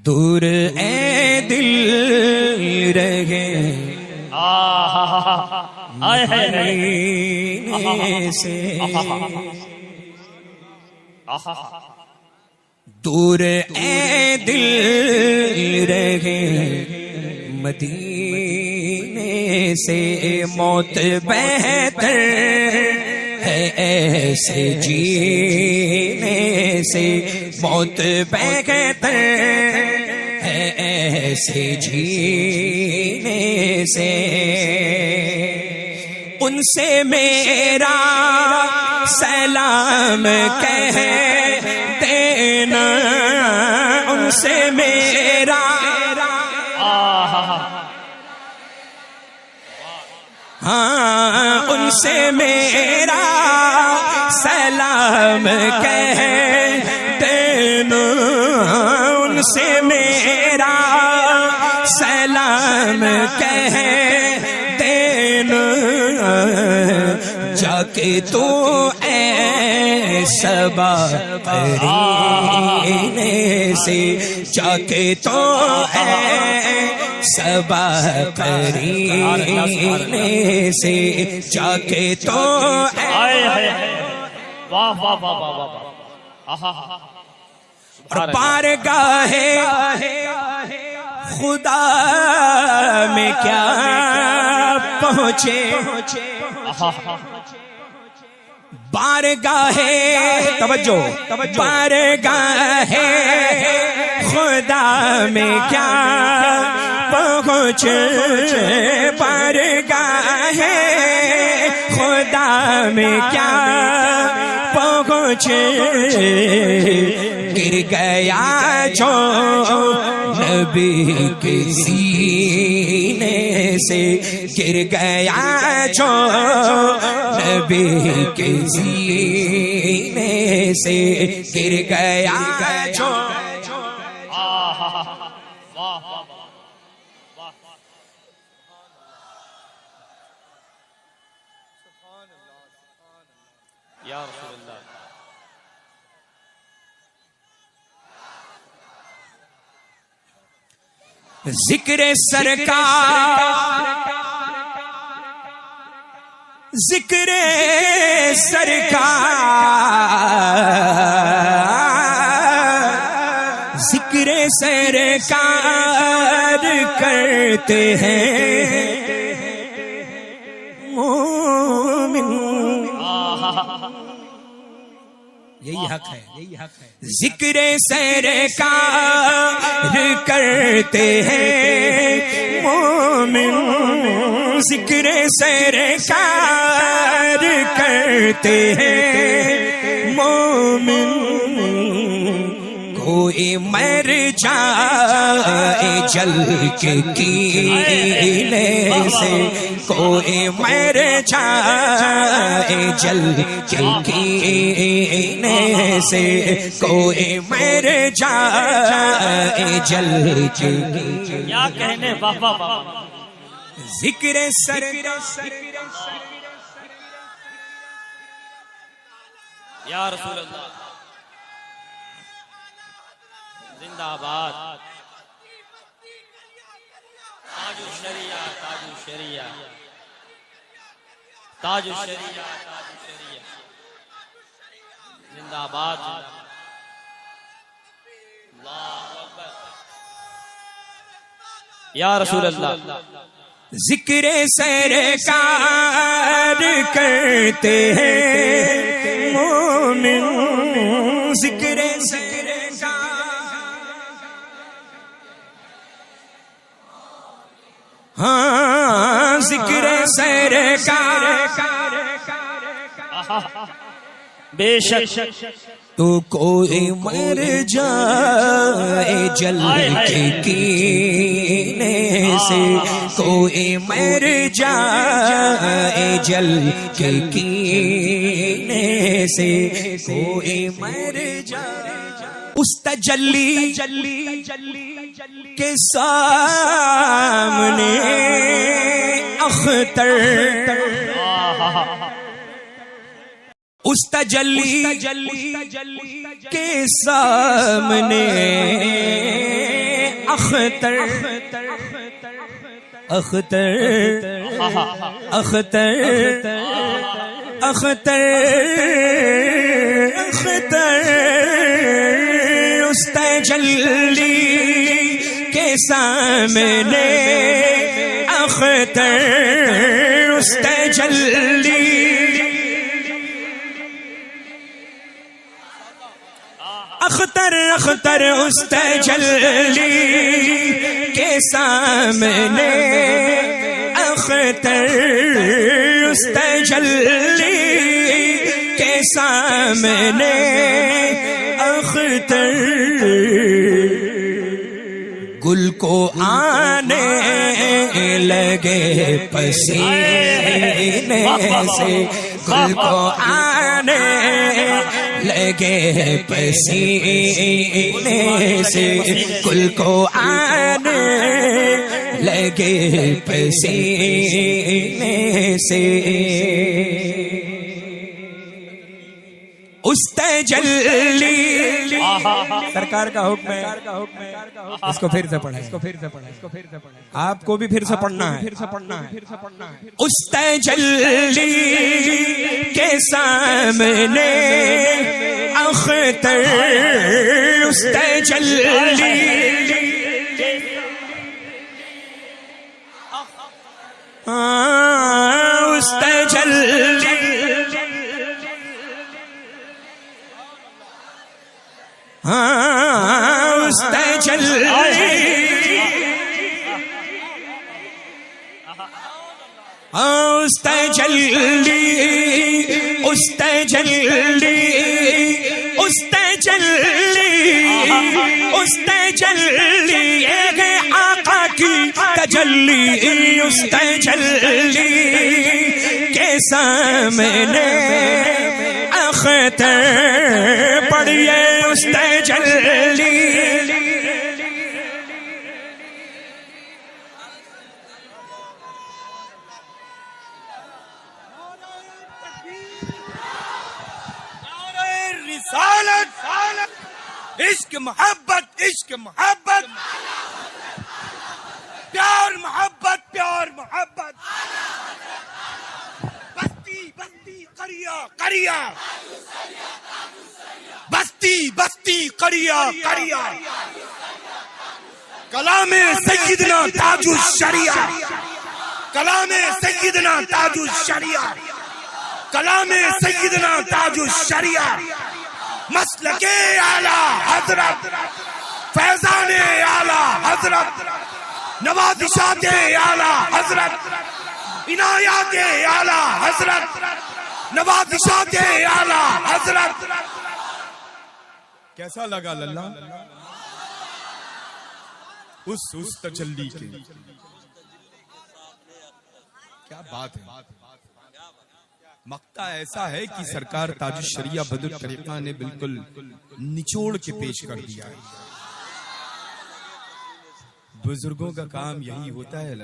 دور اے دل رہے مدینے سے، دور اے دل رہے مدینے سے، موت بہتر ہے ایسے جینے سے، موت بہتر ہے ایسے جینے سے، ان سے میرا سلام کہہ دینا، ان سے میرا ہاں، ان سے میرا سلام کہہ دینا، ان سے میرا سلام کہہ دینا، جا کے تو اے صبا قرینے سے، جا کے تو اے صبا قرینے سے، جا کے تو اے واہ واہ واہ واہ واہ، اور بارگاہ خدا میں کیا پہنچے، بارگاہ توجہ، بارگاہ خدا میں کیا پہنچے، بارگاہ خدا میں کیا پہنچے، گر گیا جو نبی کے سینے سے، گر گیا جو نبی کے سینے سے، گر گیا جو یا رسول اللہ، ذکر سرکار، ذکر سرکار، ذکر سرکار کرتے ہیں مومن، یہی حق ہے، یہی حق ہے، ذکر سرکار کرتے ہیں مومن، ذکر سرکار کرتے ہیں مومن، کوئی مر جائے جل کے کینے سے، کوئی مر جائے جل کے کینے سے، کوئی مر جائے جل کے کیا کہنے، واہ واہ واہ، ذکر سرکار، یا رسول اللہ، زندہ آباد، تاج الشریعہ، تاج الشریعہ، تاج الشریعہ، تاج الشریعہ، زندہ آباد، اللہ اکبر، یا رسول اللہ، ذکر سرکار کرتے ہیں مومن، ذکر ہاں، ذکر سرکار، بے شک تو کوئی مر جائے جل کے کینے سے، کوئی مر جائے جل کے کینے سے، کوئی مر جائے اس تجلی کے سامنے اختر، اس تجلی کے سامنے اختر اختر اختر اختر اختر اس تجلی کے سامنے اختر اس تجلی اختر اختر اس تجلی کے سامنے اختر اس تجلی کے سامنے اختر گل کو آنے لگے پسینے سے گل کو آنے لگے پسینے سے گل کو آنے لگے پسینے سے اس تجلی سرکار کا حکم ہے اس کو پھر سے پڑھیں آپ کو بھی پھر سے پڑھنا ہے اس تجلی کے سامنے اختر اس تجلی اس تجلی اس تجلی اس تجلی اس تجلی اس تجلی اس تجلی ایک آقا کی تجلی اس تجلی کے سامنے اختر پڑھیے اس تجلی رسالت عشق محبت عشق محبت پیار محبت پیار محبت بستی بستی قریہ قریہ بستی بستی قریہ قریہ کلام سیدنا تاج الشریعہ کلام سیدنا تاج الشریعہ کلام سیدنا تاج الشریعہ مسلک اعلی حضرت فیضان اعلی حضرت نوازشات اعلی حضرت عنایات اعلی حضرت نوازشات اعلی حضرت کیسا لگا للہ اس تجلی کے کیا بات ہے مقطع ایسا ہے کہ سرکار تاج الشریعہ بدر طریقہ نے بالکل نچوڑ کے پیش کر دیا ہے بزرگوں کا کام یہی ہوتا ہے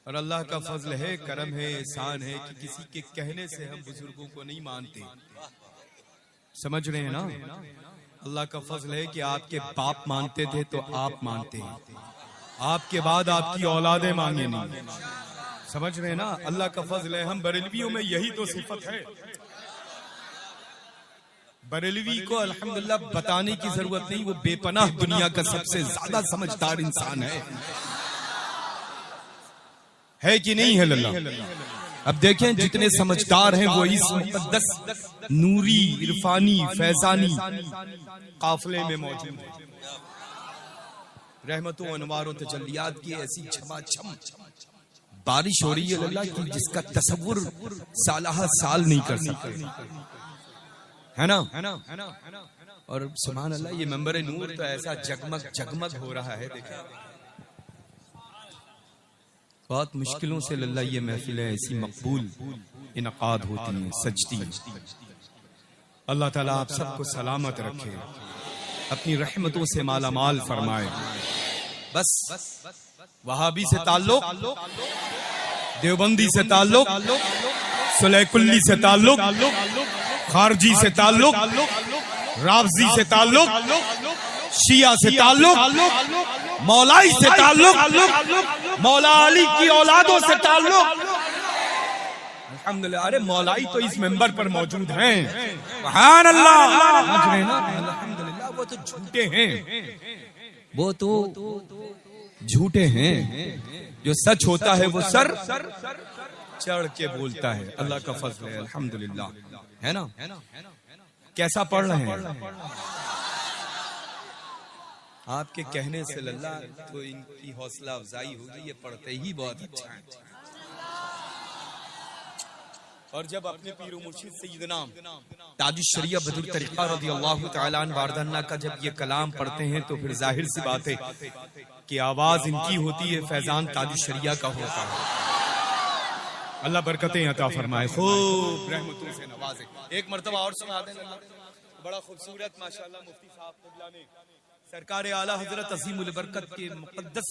اور اللہ کا فضل ہے کرم ہے احسان ہے کہ کسی کے کہنے سے ہم بزرگوں کو نہیں مانتے سمجھ رہے ہیں نا اللہ کا فضل ہے کہ آپ کے باپ مانتے تھے تو آپ مانتے ہیں آپ کے بعد آپ کی اولادیں مانگے نہیں سمجھ رہے ہیں نا اللہ کا فضل ہے ہم بریلویوں میں یہی تو صفت ہے بریلوی کو الحمدللہ بتانے کی ضرورت نہیں وہ بے پناہ دنیا کا سب سے زیادہ سمجھدار انسان ہے کہ نہیں ہے اللہ اب دیکھیں جتنے سمجھدار ہیں وہ اس مقدس نوری عرفانی فیضانی قافلے میں موجود ہیں رحمتوں انوار و تجلیات کی ایسی چھما چھم بارش ہو رہی ہے اللہ کی جس کا تصور سالہ سال نہیں کر سکتے ہے نا اور سبحان اللہ یہ منبر نور تو ایسا جگمگ جگمگ ہو رہا ہے دیکھیں بہت مشکلوں سے اللہ یہ محفلیں ایسی مقبول انعقاد ہوتی ہیں سجتی ہیں اللہ تعالیٰ آپ سب کو سلامت رکھے اپنی رحمتوں سے مالا مال فرمائے بس وہابی سے تعلق دیوبندی سے تعلق سلیح کلی سے تعلق خارجی سے تعلق رافضی سے تعلق شیعہ سے تعلق، مولائی سے تعلق، مولا علی کی اولادوں سے تعلق. الحمدللہ. ارے مولائی تو اس ممبر پر موجود ہیں. سبحان اللہ. سمجھ رہے ہیں نا؟ الحمدللہ. وہ تو جھوٹے ہیں، وہ تو جھوٹے ہیں. جو سچ ہوتا ہے وہ سر چڑھ کے بولتا ہے. اللہ کا فضل ہے الحمدللہ. ہے نا؟ کیسا پڑھ رہے ہیں آپ کے کہنے سے اللہ تو ان کی حوصلہ افزائی ہوگی. یہ پڑھتے ہی بہت اچھا ہے. اور جب اپنے پیر و مرشد سیدنا تاج الشریعہ بدر طریقہ رضی اللہ تعالیٰ عنہ واردانہ کا جب یہ کلام پڑھتے ہیں تو پھر ظاہر سی بات ہے کہ آواز ان کی ہوتی ہے، فیضان تاج الشریعہ کا ہوتا ہے. اللہ برکتیں عطا فرمائے، خوب رحمتوں سے نوازے. ایک مرتبہ اور سنا دیں. بڑا خوبصورت ماشاءاللہ مفتی صاحب قبلہ نے سرکار اعلی حضرت عظیم البرکت کے مقدس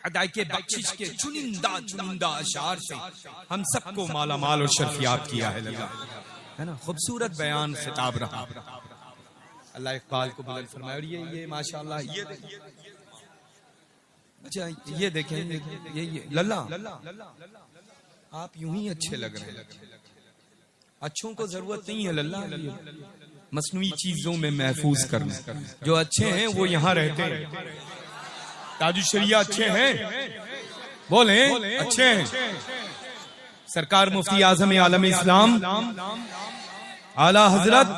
ہدایت بخشش کے چنندہ اشعار سے ہم سب کو مالا مال اور شرفیاب کیا ہے. اللہ ہے نا؟ خوبصورت بیان خطاب رہا. اللہ اقبال کو بلند فرمائے. اور یہ ماشاءاللہ اچھا یہ دیکھیں یہ للہ آپ یوں ہی اچھے لگ رہے ہیں. اچھوں کو ضرورت نہیں ہے للہ مصنوعی چیزوں میں محفوظ کرنا. جو اچھے ہیں وہ یہاں رہتے ہیں. تاج الشریعہ اچھے ہیں، بولیں اچھے ہیں. سرکار مفتی اعظم عالم اسلام اعلی حضرت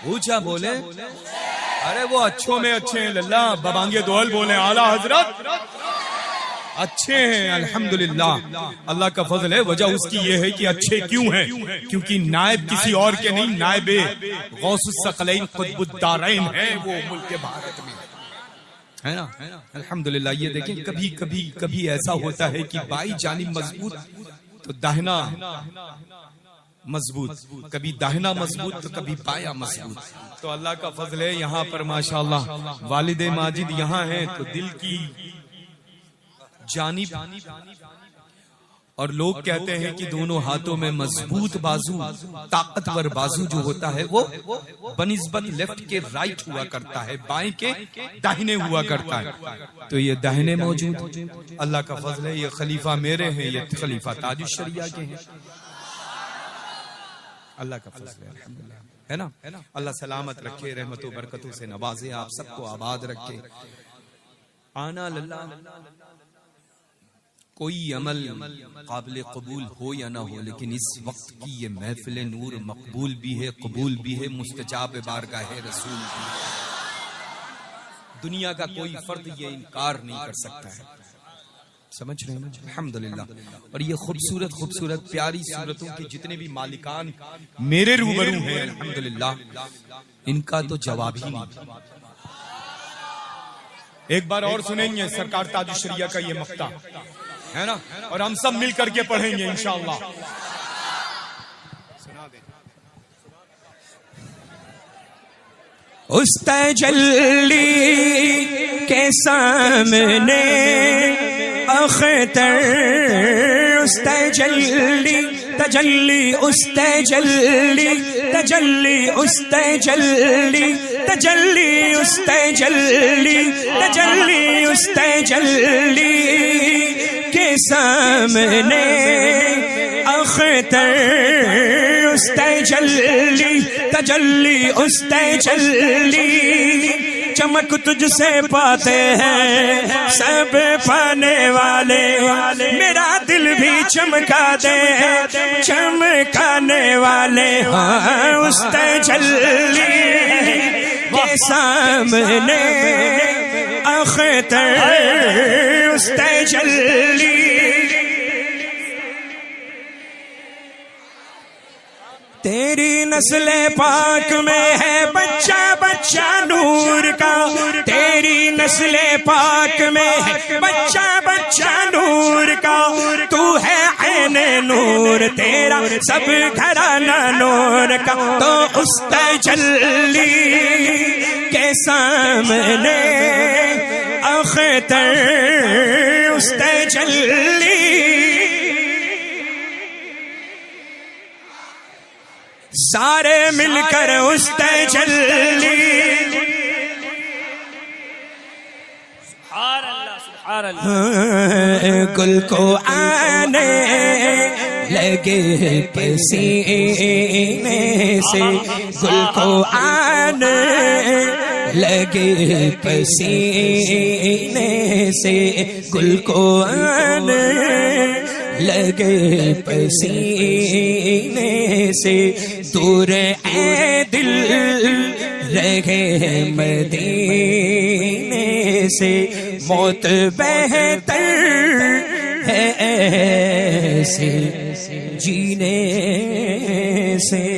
اونچا بولے. ارے وہ اچھوں میں اچھے ہیں للہ. ببانگے دول بولیں اعلی حضرت اچھے ہیں الحمدللہ. اللہ کا فضل ہے. وجہ اس کی یہ ہے کہ اچھے کیوں ہیں؟ کیونکہ نائب کسی اور کے نہیں، نائب غوث الثقلین قطب الدارین ہے وہ ملک بھارت میں، ہے نا؟ الحمدللہ. یہ دیکھیں کبھی ایسا ہوتا ہے کہ بائی جانب مضبوط تو داہنا مضبوط، کبھی داہنا مضبوط تو کبھی بایاں مضبوط. تو اللہ کا فضل ہے یہاں پر ماشاءاللہ والد ماجد یہاں ہیں تو دل کی جانب. اور لوگ کہتے ہیں کہ دونوں ہاتھوں میں مضبوط بازو، طاقتور بازو جو ہوتا ہے وہ بنسبت لیفٹ کے رائٹ ہوا کرتا ہے، بائیں کے داہنے ہوا کرتا ہے. تو یہ داہنے موجود. اللہ کا فضل ہے یہ خلیفہ میرے ہیں، یہ خلیفہ تاج الشریعہ کے ہیں. اللہ کا فضل ہے الحمدللہ. ہے نا؟ اللہ سلامت رکھے، رحمت و برکتوں سے نوازے، آپ سب کو آباد رکھے. آنا للہ کوئی عمل قابل قبول ہو یا نہ ہو، لیکن اس وقت کی یہ محفل نور مقبول بھی ہے، قبول بھی ہے، مستجاب بارگاہ رسول بھی. دنیا کا کوئی فرد یہ انکار نہیں کر سکتا ہے. سمجھ رہے ہیں الحمدللہ. اور یہ خوبصورت پیاری صورتوں کے جتنے بھی مالکان میرے روبرو ہیں الحمدللہ، ان کا تو جواب ہی نہیں. ایک بار اور سنیں گے سرکار تاج الشریعہ کا یہ مقطع، ہے نا؟ اور ہم سب مل کر کے پڑھیں گے انشاءاللہ. اس تجلی کے سامنے اختر، اس تجلی تجلی، اس تجلی تجلی، اس تجلی تجلی، اس تجلی تجلی، اس تجلی کے سامنے اختر، اس تجلی تجلی، اس تجلی چمک تجھ سے پاتے ہیں سب پانے والے. میرا دل بھی چمکا دے چمکانے والے. ہاں اس تجلی کے سامنے اختر، اس تجلی تیری نسل پاک میں ہے بچہ بچہ نور کا. تیری نسل پاک میں ہے بچہ بچہ نور کا. تو ہے عین نور، تیرا سب گھرانہ نور کا. تو اس تجلی کے سامنے اختر، اس تجلی سارے مل کر اس تجلی سبحان اللہ سبحان اللہ گل کو آنے لگے پسینے سے، گل کو آنے لگے پسینے سے، گل کو آنے لگے پسینے سے، دور اے دل رہے مدینے سے، موت بہتر ہے ایسے جینے سے۔